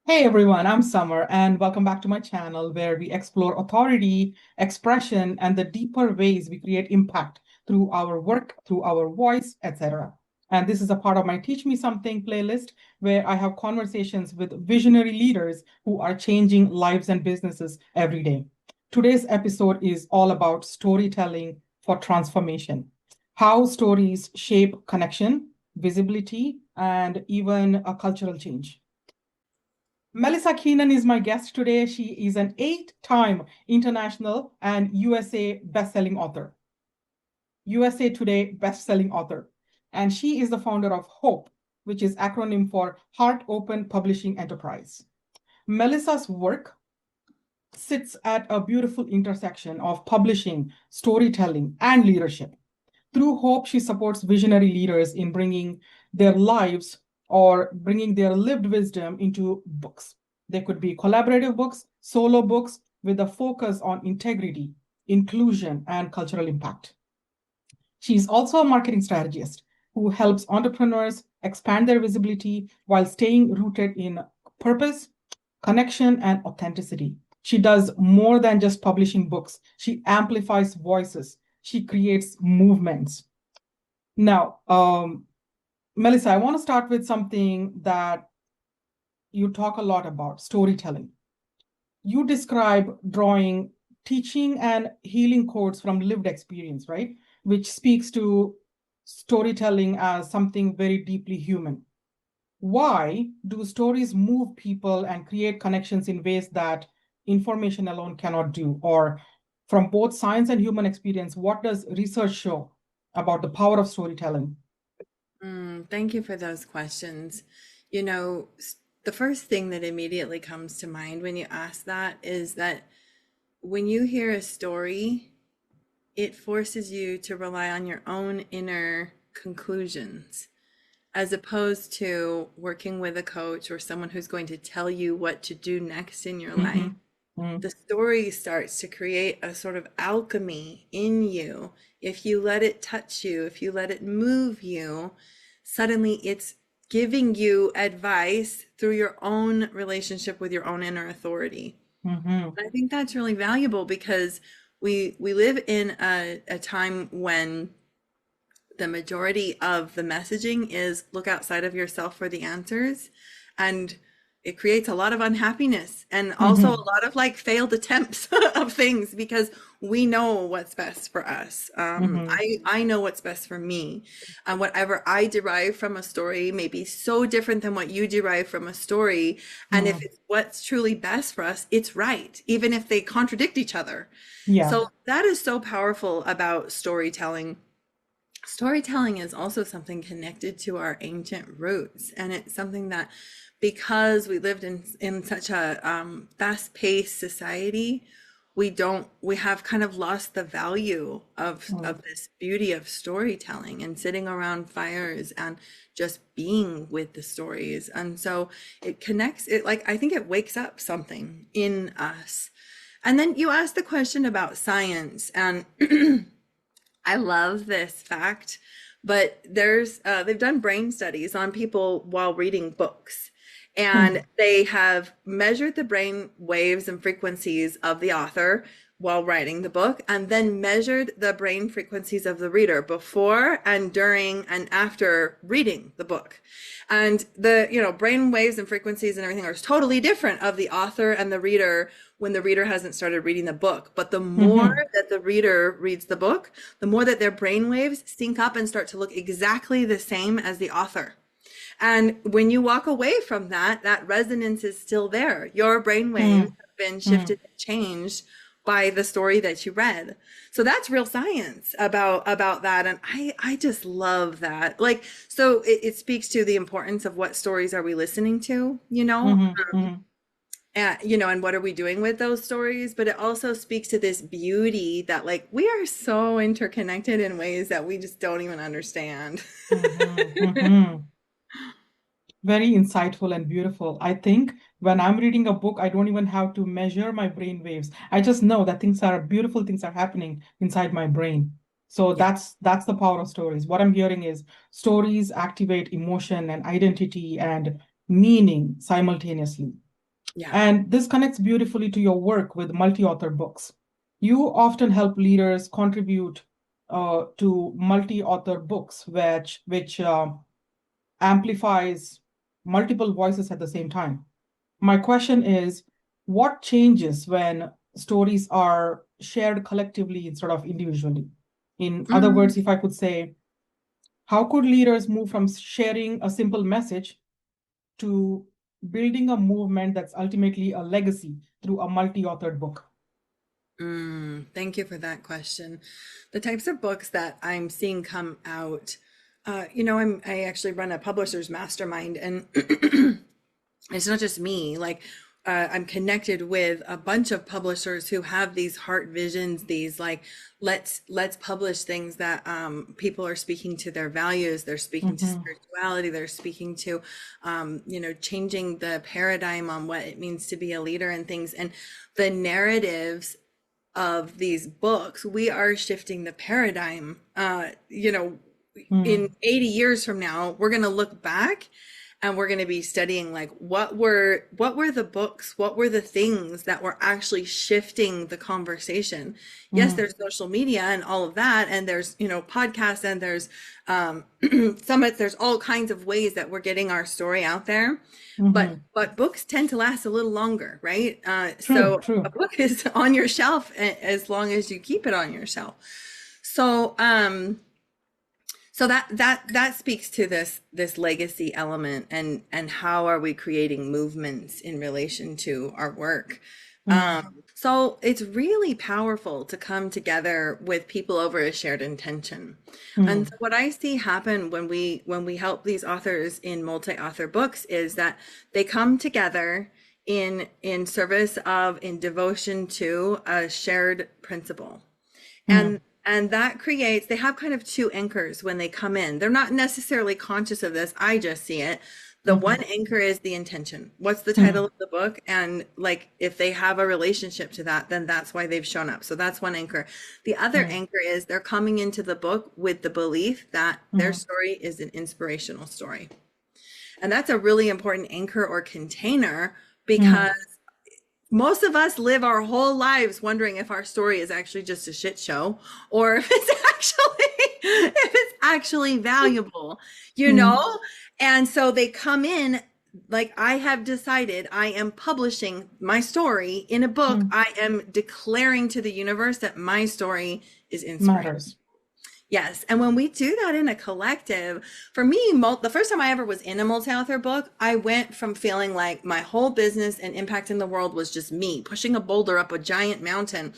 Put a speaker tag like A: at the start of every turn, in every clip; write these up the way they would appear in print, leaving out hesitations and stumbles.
A: Hey everyone, I'm Summer, and welcome back to my channel where we explore authority, expression, and the deeper ways we create impact through our work, through our voice, etc. And this is a part of my Teach Me Something playlist where I have conversations with visionary leaders who are changing lives and businesses every day. Today's episode is all about storytelling for transformation, how stories shape connection, visibility, and even a cultural change. Melisa Keenan is my guest today. She is an eight-time international and USA best-selling author, USA Today best-selling author. And she is the founder of HOPE, which is acronym for Heart Open Publishing Enterprise. Melissa's work sits at a beautiful intersection of publishing, storytelling, and leadership. Through HOPE, she supports visionary leaders in bringing their lives or bringing their lived wisdom into books. They could be collaborative books, solo books with a focus on integrity, inclusion, and cultural impact. She's also a marketing strategist who helps entrepreneurs expand their visibility while staying rooted in purpose, connection, and authenticity. She does more than just publishing books. She amplifies voices. She creates movements. Now, Melissa, I want to start with something that you talk a lot about, storytelling. You describe drawing teaching and healing quotes from lived experience, right? Which speaks to storytelling as something very deeply human. Why do stories move people and create connections in ways that information alone cannot do? Or from both science and human experience, what does research show about the power of storytelling?
B: Thank you for those questions. You know, the first thing that immediately comes to mind when you ask that is that when you hear a story, it forces you to rely on your own inner conclusions as opposed to working with a coach or someone who's going to tell you what to do next in your life.
A: Mhm. Mm.
B: The story starts to create a sort of alchemy in you. If you let it touch you, if you let it move you, suddenly it's giving you advice through your own relationship with your own inner authority.
A: Mhm.
B: And I think that's really valuable because we live in a time when the majority of the messaging is look outside of yourself for the answers. And it creates a lot of unhappiness and also a
A: Mhm.
B: lot of like failed attempts of things because we know what's best for us.
A: Mhm.
B: I know what's best for me. And whatever I derive from a story may be so different than what you derive from a story. And if
A: Mhm.
B: it's what's truly best for us, it's right, even if they contradict each other.
A: Yeah.
B: So that is so powerful about storytelling. Storytelling is also something connected to our ancient roots, and it's something that because we lived in such a fast-paced society, we have kind of lost the value
A: Mm.
B: of this beauty of storytelling and sitting around fires and just being with the stories. And so it connects it, like I think it wakes up something in us. And then you asked the question about science, and I love this fact, but they've done brain studies on people while reading books, and
A: Mm.
B: they have measured the brain waves and frequencies of the author while writing the book, and then measured the brain frequencies of the reader before and during and after reading the book. And the, brain waves and frequencies and everything are totally different of the author and the reader when the reader hasn't started reading the book. But the more
A: Mhm.
B: that the reader reads the book, the more that their brain waves sync up and start to look exactly the same as the author. And when you walk away from that, that resonance is still there. Your brain waves
A: Mm.
B: have been
A: Mm.
B: shifted and changed by the story that you read. So that's real science about that. And I just love that. Like, so it speaks to the importance of what stories are we listening to,
A: Mhm. Mhm.
B: and what are we doing with those stories? But it also speaks to this beauty that like we are so interconnected in ways that we just don't even understand.
A: Mhm. Mhm. Very insightful and beautiful. I think when I'm reading a book, I don't even have to measure my brain waves. I just know that beautiful things are happening inside my brain. So
B: Yeah.
A: that's the power of stories. What I'm hearing is stories activate emotion and identity and meaning simultaneously.
B: Yeah.
A: And this connects beautifully to your work with multi-author books. You often help leaders contribute to multi-author books, which amplifies multiple voices at the same time. My question is, what changes when stories are shared collectively instead of individually? In other
B: Mm.
A: words, if I could say, how could leaders move from sharing a simple message to building a movement that's ultimately a legacy through a multi-authored book?
B: Thank you for that question. The types of books that I'm seeing come out, I actually run a publisher's mastermind, and it's not just me. Like, I'm connected with a bunch of publishers who have these heart visions, these like, let's publish things that people are speaking to their values, they're speaking to
A: Mm-hmm.
B: spirituality, they're speaking to, changing the paradigm on what it means to be a leader and things, and the narratives of these books, we are shifting the paradigm. In 80 years from now, we're going to look back and we're going to be studying like what were the books, what were the things that were actually shifting the conversation. Yes,
A: Mm-hmm.
B: there's social media and all of that, and there's podcasts, and there's summits, there's all kinds of ways that we're getting our story out there, but
A: Mm-hmm.
B: books tend to last a little longer, right?
A: True,
B: So a
A: true.
B: book is on your shelf as long as you keep it on your shelf. So that speaks to this legacy element, and how are we creating movements in relation to our work.
A: Mm-hmm.
B: So it's really powerful to come together with people over a shared intention. And
A: Mm-hmm.
B: so what I see happen when we help these authors in multi-author books is that they come together in service of, in devotion to a shared principle. And that creates, they have kind of two anchors when they come in. They're not necessarily conscious of this. I just see it. The
A: Mm-hmm.
B: one anchor is the intention. What's the title
A: Mm-hmm.
B: of the book? And like, if they have a relationship to that, then that's why they've shown up. So that's one anchor. The other anchor is they're coming into the book with the belief that their
A: Mm-hmm.
B: story is an inspirational story. And that's a really important anchor or container, because
A: Mm-hmm.
B: most of us live our whole lives wondering if our story is actually just a shit show, or if it's actually valuable, you
A: Mm-hmm.
B: know? And so they come in like, I have decided I am publishing my story in a book.
A: Mm-hmm.
B: I am declaring to the universe that my story is inspiration.
A: Matters.
B: Yes. And when we do that in a collective, for me, the first time I ever was in a multi-author book, I went from feeling like my whole business and impact in the world was just me pushing a boulder up a giant mountain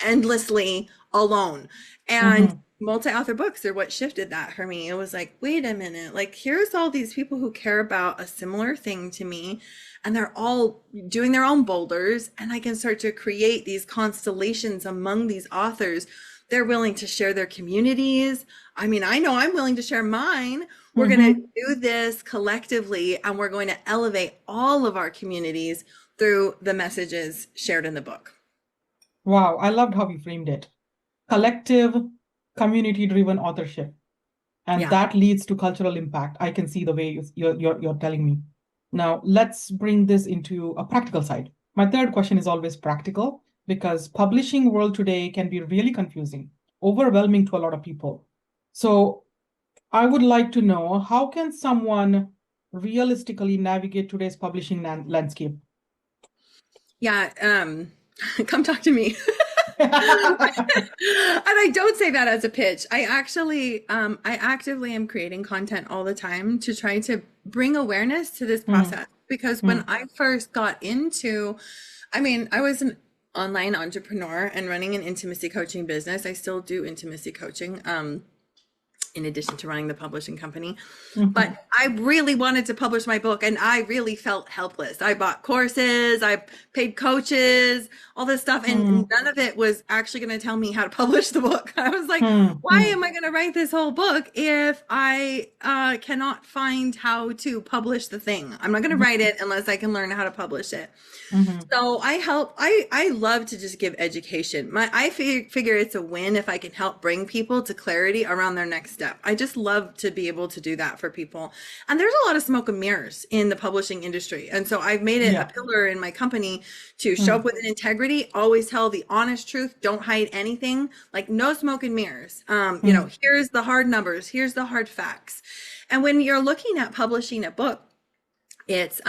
B: endlessly alone. And
A: Mm-hmm.
B: multi-author books are what shifted that for me. It was like, wait a minute, like, here's all these people who care about a similar thing to me, and they're all doing their own boulders, and I can start to create these constellations among these authors. They're willing to share their communities. I mean, I know I'm willing to share mine. We're going to
A: Mm-hmm.
B: do this collectively, and we're going to elevate all of our communities through the messages shared in the book.
A: Wow, I loved how you framed it. Collective, community-driven authorship. And
B: Yeah.
A: that leads to cultural impact. I can see the way you're telling me. Now, let's bring this into a practical side. My third question is always practical, because publishing world today can be really confusing, overwhelming to a lot of people. So I would like to know, how can someone realistically navigate today's publishing landscape?
B: Yeah. Come talk to me. And I don't say that as a pitch. I actively am creating content all the time to try to bring awareness to this
A: Mm,
B: process. Because when
A: mm,
B: I first got into, I mean, I was an online entrepreneur and running an intimacy coaching business. I still do intimacy coaching. In addition to running the publishing company.
A: mhm,
B: But I really wanted to publish my book, and I really felt helpless. I bought courses, I paid coaches, all this stuff, and
A: mm,
B: none of it was actually going to tell me how to publish the book. I was like,
A: mm,
B: why
A: mm,
B: am I going to write this whole book if I cannot find how to publish the thing? I'm not going to
A: mhm,
B: write it unless I can learn how to publish it.
A: mhm,
B: So I love to just give education. I figure it's a win if I can help bring people to clarity around their next step. I just love to be able to do that for people. And there's a lot of smoke and mirrors in the publishing industry. And so I've made it a
A: Yeah.
B: pillar in my company to show up with an integrity, always tell the honest truth, don't hide anything, like no smoke and mirrors. You know, here's the hard numbers, here's the hard facts. And when you're looking at publishing a book, it's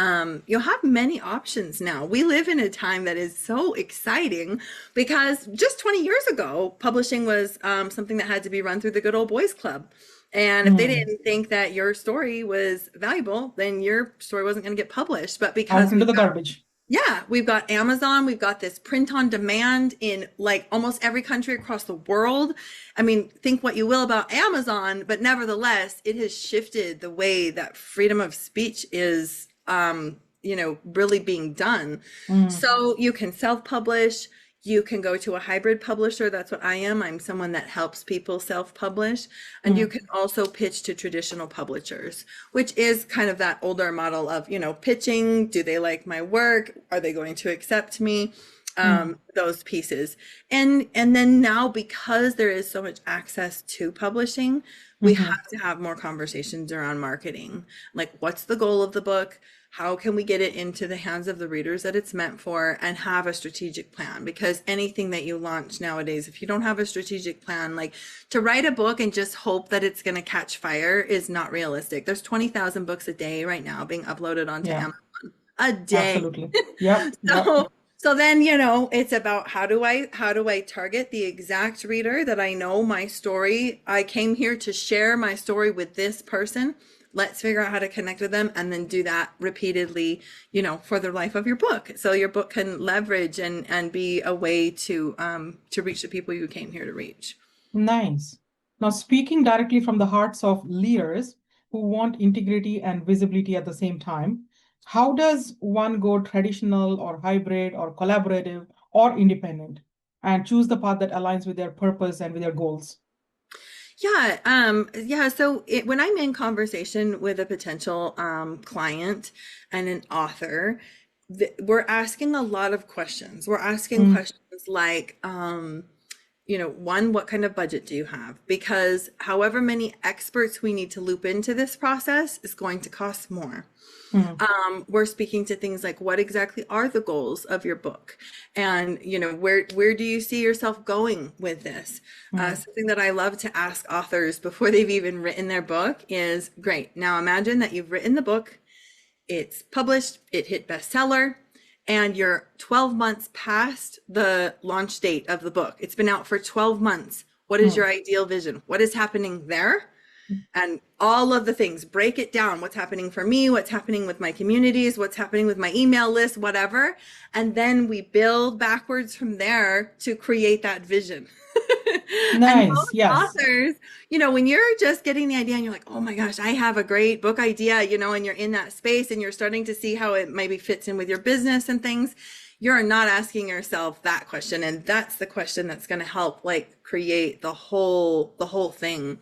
B: you'll have many options now. We live in a time that is so exciting because just 20 years ago, publishing was something that had to be run through the good old boys club. And if they didn't think that your story was valuable, then your story wasn't going to get published. But
A: Out
B: because
A: into the garbage.
B: yeah, we've got Amazon, we've got this print on demand in like almost every country across the world. I mean, think what you will about Amazon, but nevertheless, it has shifted the way that freedom of speech is, you know, really being done. So you can self-publish, you can go to a hybrid publisher. That's what I am. I'm someone that helps people self-publish. And you can also pitch to traditional publishers, which is kind of that older model of, you know, pitching. Do they like my work? Are they going to accept me? Those pieces. And then now, because there is so much access to publishing, we have to have more conversations around marketing. Like, what's the goal of the book? How can we get it into the hands of the readers that it's meant for, and have a strategic plan? Because anything that you launch nowadays, if you don't have a strategic plan, like to write a book and just hope that it's going to catch fire is not realistic. There's 20,000 books a day right now being uploaded onto Amazon a day.
A: Absolutely. Yep.
B: So then, you know, it's about how do I target the exact reader that I know my story. I came here to share my story with this person. Let's figure out how to connect with them, and then do that repeatedly, you know, for the life of your book. So your book can leverage and be a way to reach the people you came here to reach.
A: Nice. Now, speaking directly from the hearts of leaders who want integrity and visibility at the same time, how does one go traditional or hybrid or collaborative or independent and choose the path that aligns with their purpose and with their goals?
B: Yeah. So when I'm in conversation with a potential client and an author, we're asking a lot of questions. We're asking questions like, you know, one, what kind of budget do you have? Because however many experts we need to loop into this process is going to cost more. We're speaking to things like, what exactly are the goals of your book? And, you know, where do you see yourself going with this? Something that I love to ask authors before they've even written their book is, great, now imagine that you've written the book, it's published, it hit bestseller, and you're 12 months past the launch date of the book. It's been out for 12 months. What is your ideal vision? What is happening there? And all of the things, break it down. What's happening for me? What's happening with my communities? What's happening with my email list? Whatever. And then we build backwards from there to create that vision.
A: Nice.
B: And most
A: Yes.
B: authors, you know, when you're just getting the idea and you're like, oh my gosh, I have a great book idea, you know, and you're in that space and you're starting to see how it maybe fits in with your business and things, you're not asking yourself that question. And that's the question that's going to help like create the whole thing.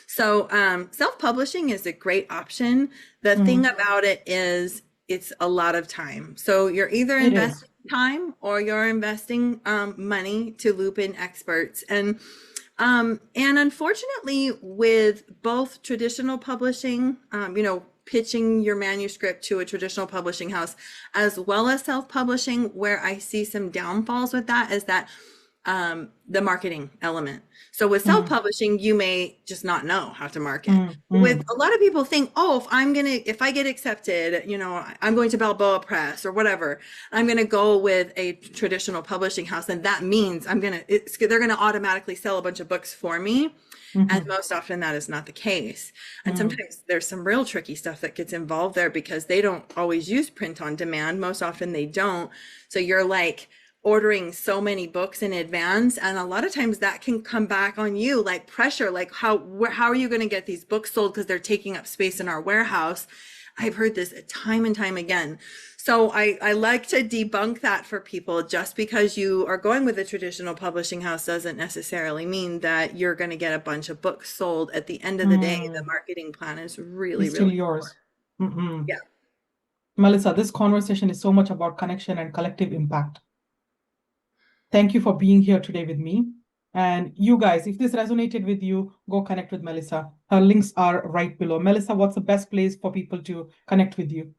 B: So self-publishing is a great option. The thing about it is it's a lot of time. So you're either investing time or you're investing money to loop in experts. And unfortunately, with both traditional publishing, you know, pitching your manuscript to a traditional publishing house, as well as self-publishing, where I see some downfalls with that is that the marketing element. So with self-publishing, you may just not know how to market. With a lot of people think, oh, if I get accepted, you know, I'm going to Balboa Press or whatever, I'm going to go with a traditional publishing house. And that means they're going to automatically sell a bunch of books for me. And most often that is not the case. And sometimes there's some real tricky stuff that gets involved there because they don't always use print on demand. Most often they don't. So you're like ordering so many books in advance, and a lot of times that can come back on you like pressure, like how are you going to get these books sold because they're taking up space in our warehouse. I've heard this time and time again. So I like to debunk that for people. Just because you are going with a traditional publishing house doesn't necessarily mean that you're going to get a bunch of books sold. At the end of the day, the marketing plan is really,
A: It's still
B: really
A: yours.
B: important. Yeah.
A: Melisa, this conversation is so much about connection and collective impact. Thank you for being here today with me. And you guys, if this resonated with you, go connect with Melisa. Her links are right below. Melisa, what's the best place for people to connect with you?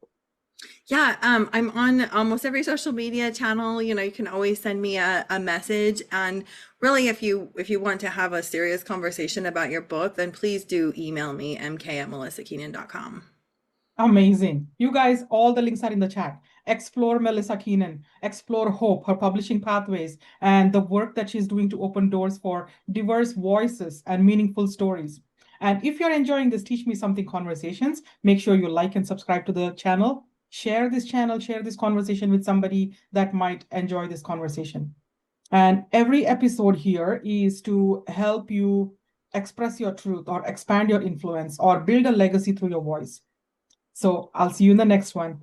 B: Yeah, I'm on almost every social media channel. You know, you can always send me a message. And really, if you want to have a serious conversation about your book, then please do email me, mk@melisakeenan.com.
A: Amazing. You guys, all the links are in the chat. Explore Melisa Keenan, explore Hope, her publishing pathways, and the work that she's doing to open doors for diverse voices and meaningful stories. And if you're enjoying this Teach Me Something conversations, make sure you like and subscribe to the channel. Share this channel, share this conversation with somebody that might enjoy this conversation. And every episode here is to help you express your truth or expand your influence or build a legacy through your voice. So I'll see you in the next one.